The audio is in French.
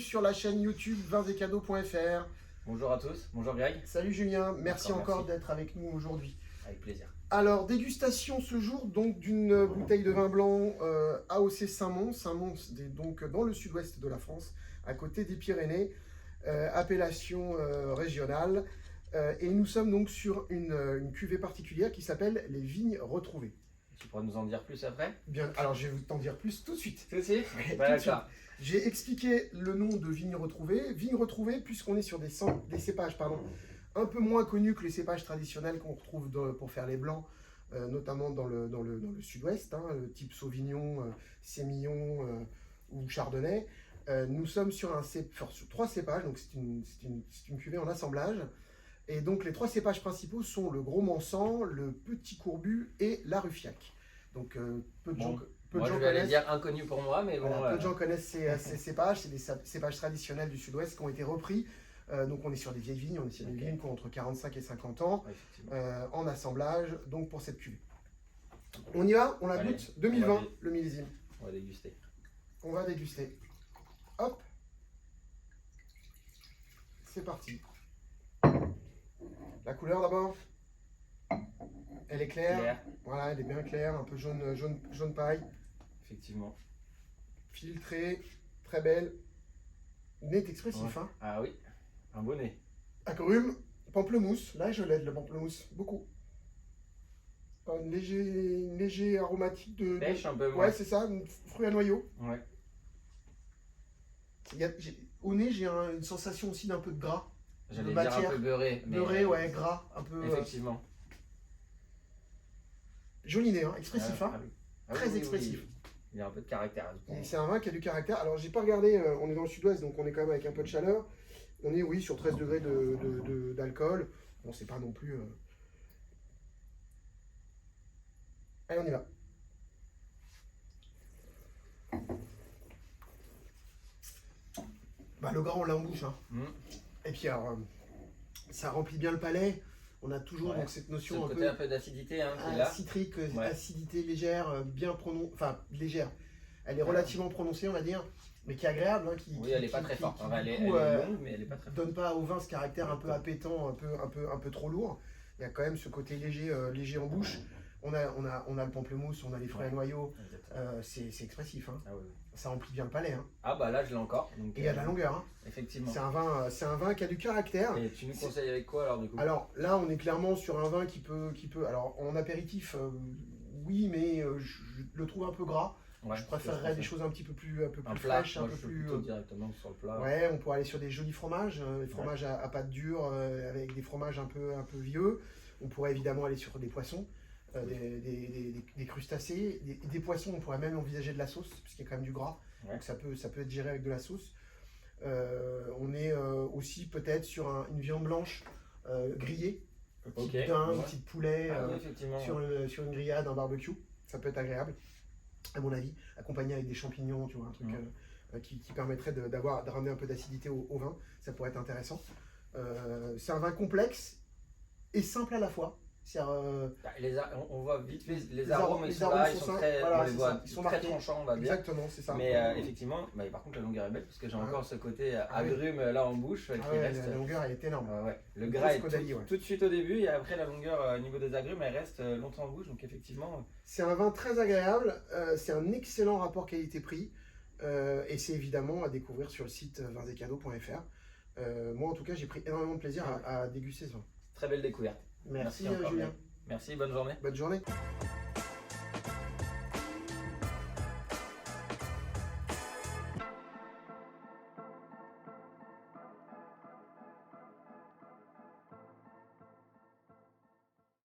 sur la chaîne YouTube vinssetcadeaux.fr. Bonjour à tous, bonjour Greg. Salut Julien, merci encore Merci. d'être avec nous aujourd'hui. Avec plaisir. Alors, dégustation ce jour donc d'une bouteille de vin blanc AOC Saint-Mons. Saint-Mons, c'est donc dans le sud-ouest de la France, à côté des Pyrénées, appellation régionale. Et nous sommes donc sur une cuvée particulière qui s'appelle les Vignes Retrouvées. Tu pourras nous en dire plus après? Bien, alors je vais vous t'en dire plus tout de suite. Tout de suite? Ouais, Bah, tout de suite. d'accord. J'ai expliqué le nom de Vignes Retrouvées. Vignes Retrouvées, puisqu'on est sur des cépages un peu moins connus que les cépages traditionnels qu'on retrouve pour faire les blancs, notamment dans le sud-ouest, hein, type Sauvignon, Sémillon ou Chardonnay. Nous sommes sur trois cépages, donc c'est une cuvée en assemblage. Et donc les trois cépages principaux sont le Gros Mansan, le Petit Courbu et la Ruffiac. Donc peu de gens Moi je vais aller dire inconnu pour moi, mais bon. voilà, peu de gens connaissent ces cépages. C'est des cépages traditionnels du sud-ouest qui ont été repris. Donc on est sur des vieilles vignes, on est sur des vignes qui ont entre 45 et 50 ans, en assemblage, donc pour cette cuvée. On y va, on la goûte. 2020, le millésime. On va déguster. On va déguster. Hop. C'est parti. La couleur d'abord. Elle est claire. Voilà, elle est bien claire, un peu jaune paille. Effectivement. Filtrée, très belle. Nez expressif, Ouais. hein. Ah oui, un beau nez. Agrumes, pamplemousse. Là, je l'aide, le pamplemousse. Beaucoup. Un léger aromatique de... Pêche un peu. Ouais, c'est ça, fruit à noyau. Ouais. Au nez, j'ai une sensation aussi d'un peu de gras. J'allais de dire un matière. peu beurré. Mais Beurré, ouais, gras, un peu... effectivement. Joli nez, hein, expressif, hein. Ah oui. Très Oui, expressif. Il y a un peu de caractère. Et c'est un vin qui a du caractère. Alors, j'ai pas regardé, on est dans le sud-ouest, donc on est quand même avec un peu de chaleur. On est, oui, sur 13 degrés d'alcool. Bon, c'est pas non plus... Allez, on y va. Bah, le gras, on l'a en bouche, hein. Et puis, alors, ça remplit bien le palais. On a toujours donc, cette notion un peu d'acidité, hein, qui est là. citrique, acidité légère, bien prononcée, enfin légère. Elle est relativement prononcée, on va dire, mais qui est agréable. Hein, oui, elle n'est pas très forte. Elle est longue, mais elle n'est pas très forte. Donne pas au vin ce caractère un peu appétant, un peu trop lourd. Il y a quand même ce côté léger en bouche. On a le pamplemousse, on a les fruits à noyaux. C'est expressif. Hein. Ah, oui. Ça remplit bien le palais. Hein. Ah bah là je l'ai encore. Donc, et il y a de la longueur. Hein. Effectivement. C'est un vin qui a du caractère. Et tu nous conseilles avec quoi alors du coup? Alors là on est clairement sur un vin qui peut alors en apéritif oui, mais je le trouve un peu gras. Ouais, je préférerais des choses un petit peu plus fraîches, un peu plus directement sur le plat. Ouais, on pourrait aller sur des jolis fromages, des fromages à pâte dure avec des fromages un peu vieux. On pourrait évidemment aller sur des poissons. Des crustacés, des poissons, on pourrait même envisager de la sauce, puisqu'il y a quand même du gras, donc ça peut être géré avec de la sauce. On est aussi peut-être sur une viande blanche grillée, un petit daim, un petit poulet, sur une grillade, un barbecue, ça peut être agréable, à mon avis, accompagné avec des champignons, tu vois, un truc qui permettrait de ramener un peu d'acidité au vin, ça pourrait être intéressant. C'est un vin complexe et simple à la fois. On voit vite fait les arômes, ils sont là, ils sont très, ils sont très tranchants, on va dire. Exactement, c'est ça. Mais effectivement, par contre la longueur est belle parce que j'ai encore ce côté agrume là en bouche qui reste. La longueur elle est énorme. Le gras est tout de suite au début et après la longueur au niveau des agrumes elle reste longtemps en bouche, donc effectivement. C'est un vin très agréable, c'est un excellent rapport qualité-prix et c'est évidemment à découvrir sur le site vinssetcadeaux.fr. Moi en tout cas j'ai pris énormément de plaisir à déguster ce vin. Très belle découverte. Merci Julien. Merci, bonne journée. Bonne journée.